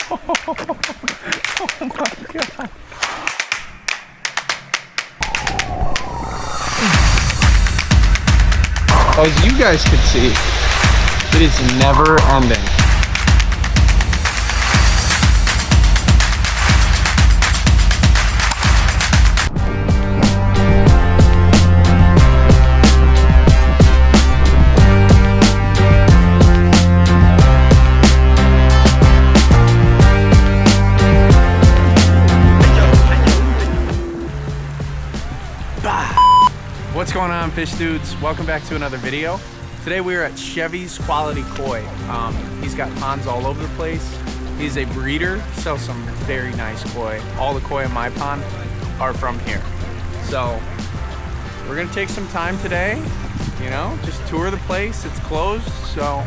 Oh my God. As you guys can see, it is never ending. What's going on, fish dudes? Welcome back to another video. Today we are at Chevy's Quality Koi. He's got ponds all over the place. He's a breeder, sells some very nice koi. All the koi in my pond are from here. So we're gonna take some time today, you know, just tour the place. It's closed, so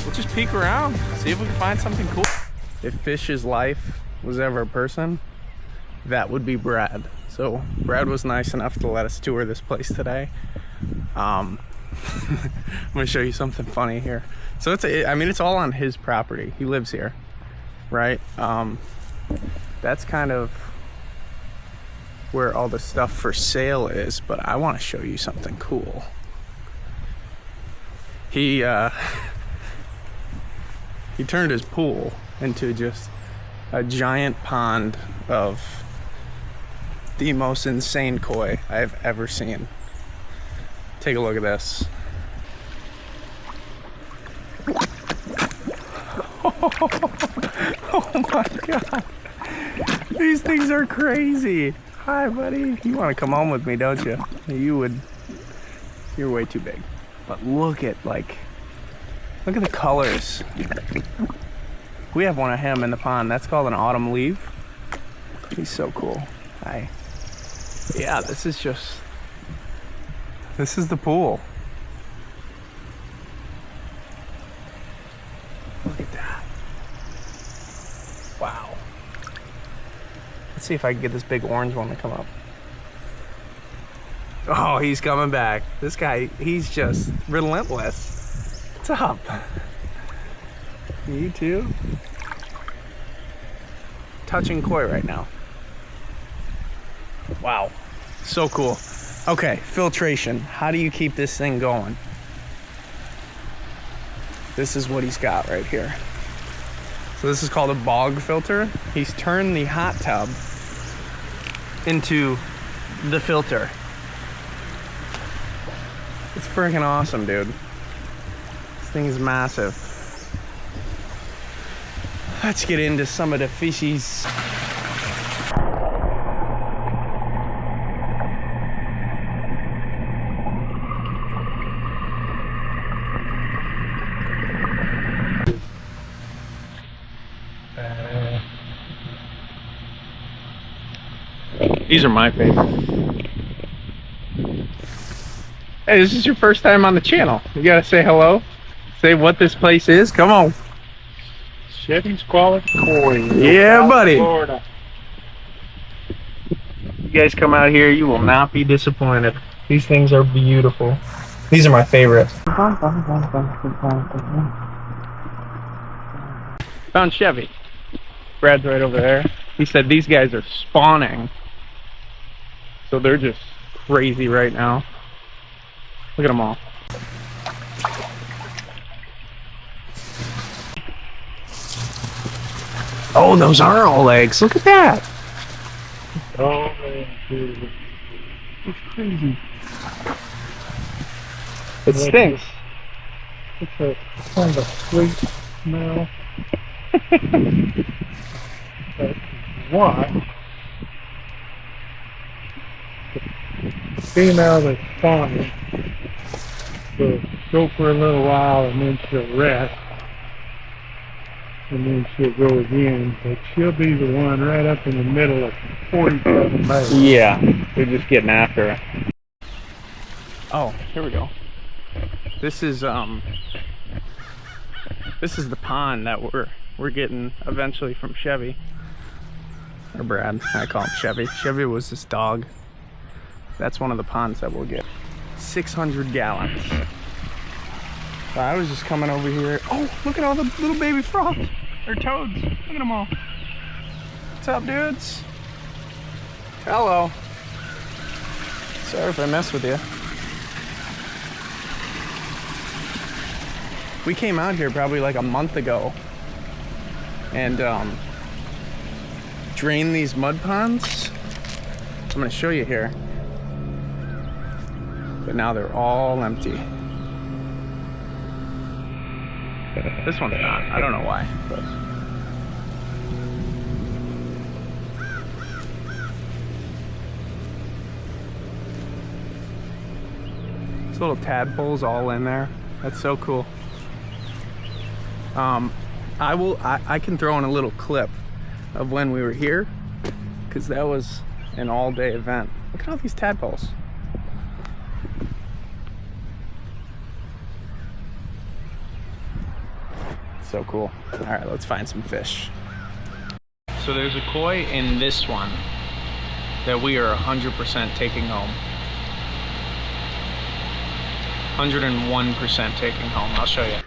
we'll just peek around, see if we can find something cool. If fish's life was ever a person, that would be Brad. So Brad was nice enough to let us tour this place today. I'm gonna show you something funny here. So it's all on his property. He lives here, right? That's kind of where all the stuff for sale is, but I want to show you something cool. He turned his pool into just a giant pond of the most insane koi I've ever seen. Take a look at this. Oh my God. These things are crazy. Hi, buddy. You want to come home with me, don't you? You would. You're way too big. But look at the colors. We have one of him in the pond. That's called an autumn leaf. He's so cool. Hi. Yeah, this is the pool. Look at that. Wow. Let's see if I can get this big orange one to come up. Oh, he's coming back. This guy, he's just relentless. What's up? You too? Touching koi right now. Wow, so cool. Okay, filtration. How do you keep this thing going? This is what he's got right here. So this is called a bog filter. He's turned the hot tub into the filter. It's freaking awesome, dude. This thing is massive. Let's get into some of the fishies. These are my favorite. Hey, this is your first time on the channel. You gotta say hello. Say what this place is. Come on. Chevy's Quality Koi. Yeah, buddy. Florida. You guys come out here, you will not be disappointed. These things are beautiful. These are my favorite. Found Chevy. Brad's right over there. He said these guys are spawning. So they're just crazy right now. Look at them all. Oh, those are all eggs. Look at that. Oh, man. It's crazy. It stinks. It's a kind of sweet smell. But one, the female that's spawning will go for a little while and then she'll rest. And then she'll go again, but she'll be the one right up in the middle of 47 males. Yeah, they're just getting after it. Oh, here we go. This is the pond that we're getting eventually from Chevy. Or Brad, I call him Chevy. Chevy was his dog. That's one of the ponds that we'll get. 600 gallons. So I was just coming over here. Oh, look at all the little baby frogs. They're toads. Look at them all. What's up, dudes? Hello. Sorry if I mess with you. We came out here probably like a month ago and drained these mud ponds. I'm gonna show you here. But now they're all empty. This one's not. I don't know why, but. These little tadpoles all in there. That's so cool. I can throw in a little clip of when we were here, because that was an all-day event. Look at all these tadpoles. So cool. All right, let's find some fish. So there's a koi in this one that we are 100% taking home. 101% taking home. I'll show you.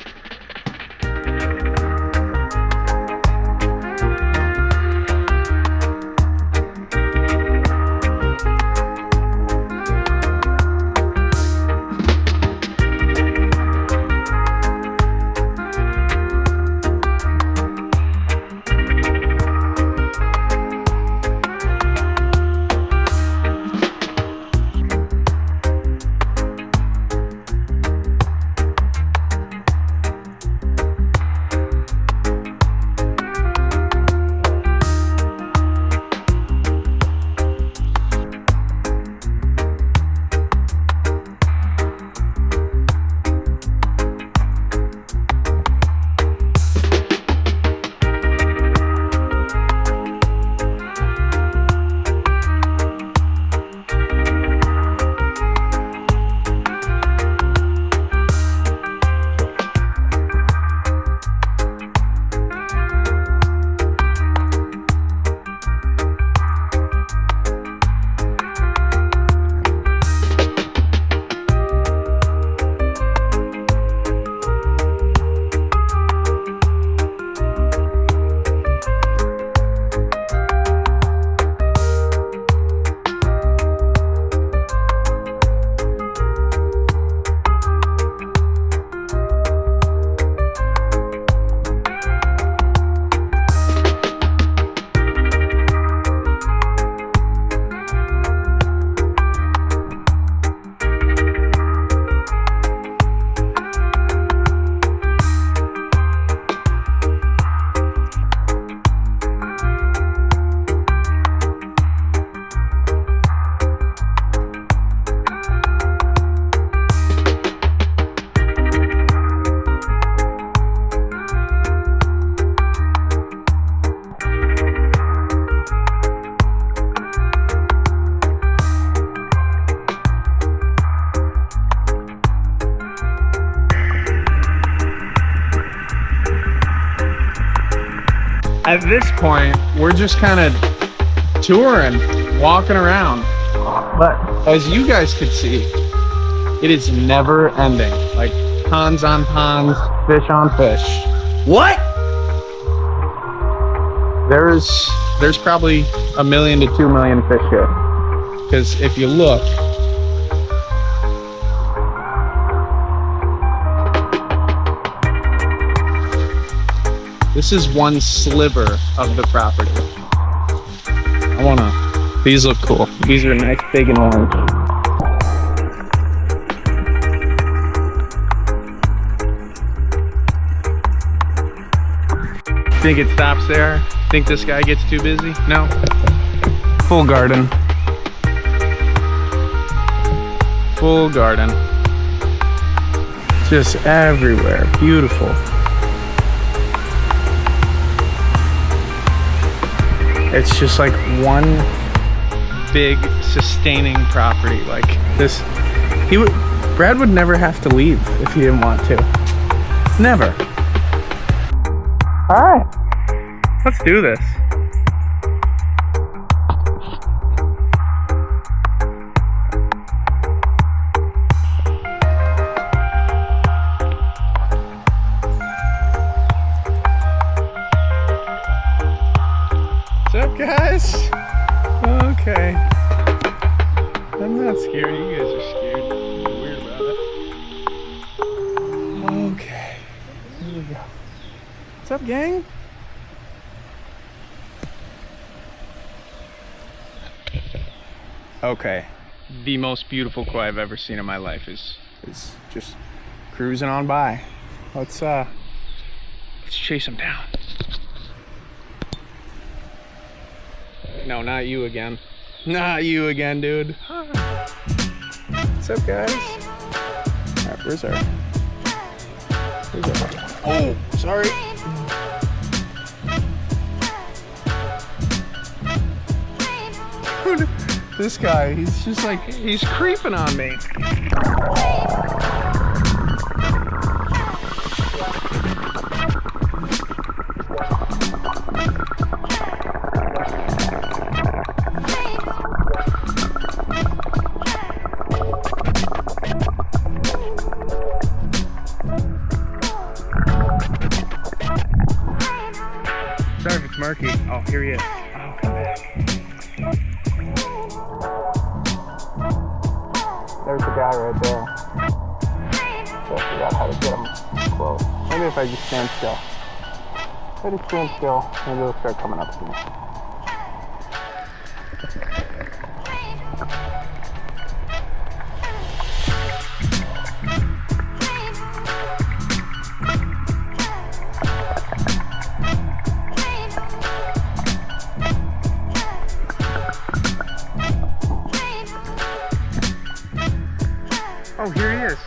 At this point, we're just kind of touring, walking around. But as you guys could see, it is never ending. Like ponds on ponds, fish on fish. What? There's probably 1 million to 2 million fish here. Because if you look, this is one sliver of the property. These look cool. These are nice, big and orange. Think it stops there? Think this guy gets too busy? No? Full garden. Full garden. Just everywhere. Beautiful. It's just like one big sustaining property. Like this, Brad would never have to leave if he didn't want to. Never. All right, let's do this. guys. Okay. I'm not scared. You guys are scared. I'm weird about it. Okay. Here we go. What's up, gang? Okay. The most beautiful koi I've ever seen in my life is just cruising on by. Let's chase him down. No, not you again. Not you again, dude. What's up, guys? Alright, where's our... Oh, sorry. Dude, this guy, he's just like, he's creeping on me. Sorry if it's murky. Oh, here he is. Oh, come back. There's the guy right there. So I forgot how to get him close. Maybe if I just stand still. If I just stand still, maybe they'll start coming up to me. Oh, here he is.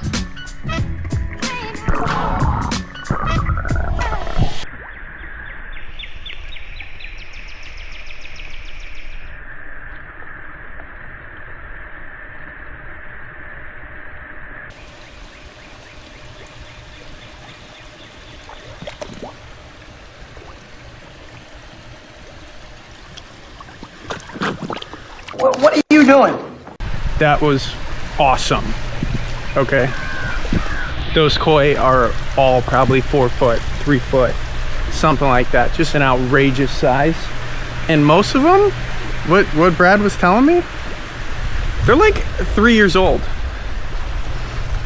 What are you doing? That was awesome. Okay. Those koi are all probably 4 foot, 3 foot, something like that. Just an outrageous size. And most of them, what Brad was telling me, they're like 3 years old.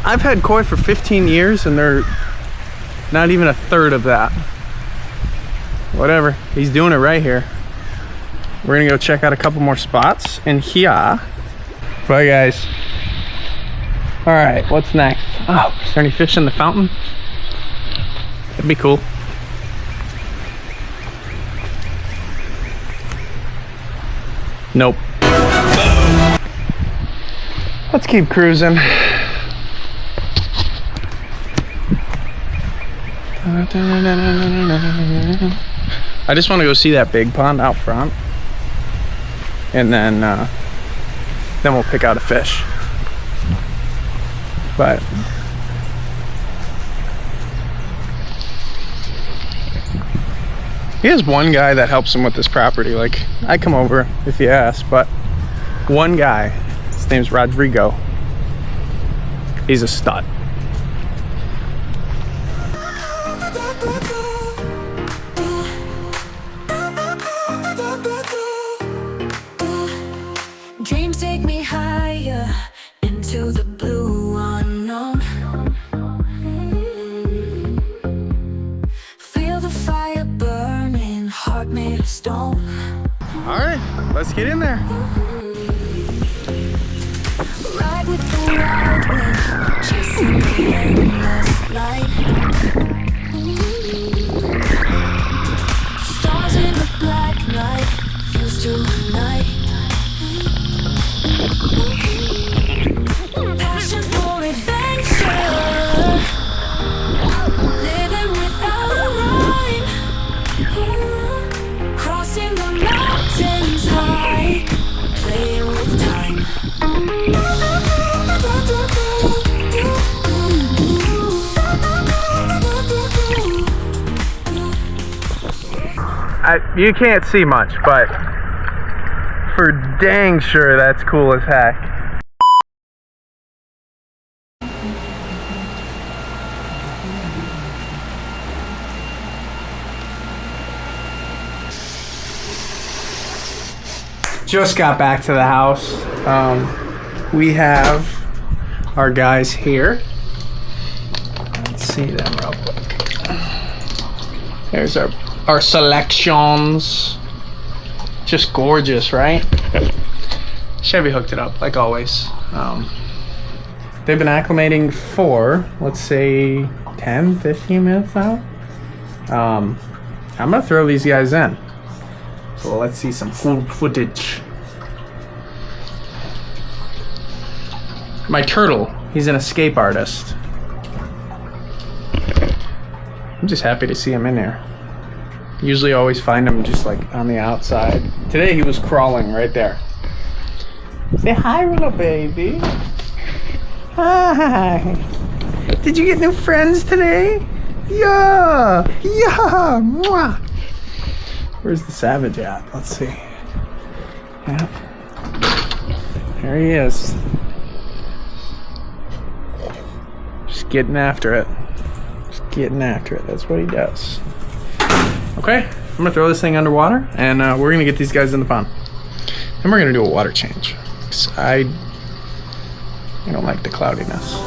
I've had koi for 15 years and they're not even a third of that. Whatever, he's doing it right here. We're gonna go check out a couple more spots in here. Bye, guys. All right, what's next? Oh, is there any fish in the fountain? That'd be cool. Nope. Let's keep cruising. I just want to go see that big pond out front, and then we'll pick out a fish. But he has one guy that helps him with this property. Like, I come over if you ask, but one guy, his name's Rodrigo. He's a stud. Dreams take me higher into the blue unknown. Feel the fire burning, heart made of stone. All right, let's get in there. Ride with the wild wind, chasing the endless light. Stars in the black night, fuse to the night. Passion for adventure, living without a rhyme. Crossing the mountains high, playing with time. You can't see much, but for dang sure that's cool as heck. just got back to the house. We have our guys here. Let's see them real quick. There's our selections. Just gorgeous, right? Chevy hooked it up like always. They've been acclimating for, let's say, 10, 15 minutes now. I'm gonna throw these guys in. So let's see some cool footage. My turtle, he's an escape artist. I'm just happy to see him in there. Usually always find him just like on the outside. Today he was crawling right there. Say hi, little baby. Hi. Did you get new friends today? Yeah. Yeah. Mwah. Where's the savage at? Let's see. Yeah. There he is. Just getting after it. Just getting after it. That's what he does. Okay, I'm gonna throw this thing underwater and we're gonna get these guys in the pond. Then we're gonna do a water change. 'Cause I don't like the cloudiness.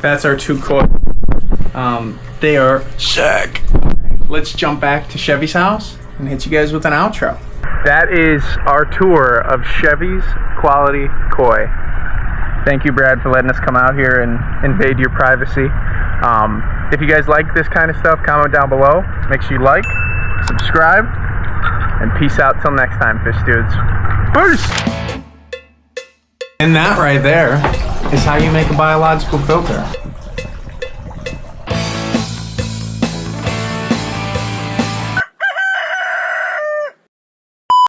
That's our two koi. They are sick. Let's jump back to Chevy's house and hit you guys with an outro. That is our tour of Chevy's quality koi. Thank you, Brad, for letting us come out here and invade your privacy. If you guys like this kind of stuff, comment down below. Make sure you like, subscribe, and peace out till next time, fish dudes. Peace! And that right there is how you make a biological filter.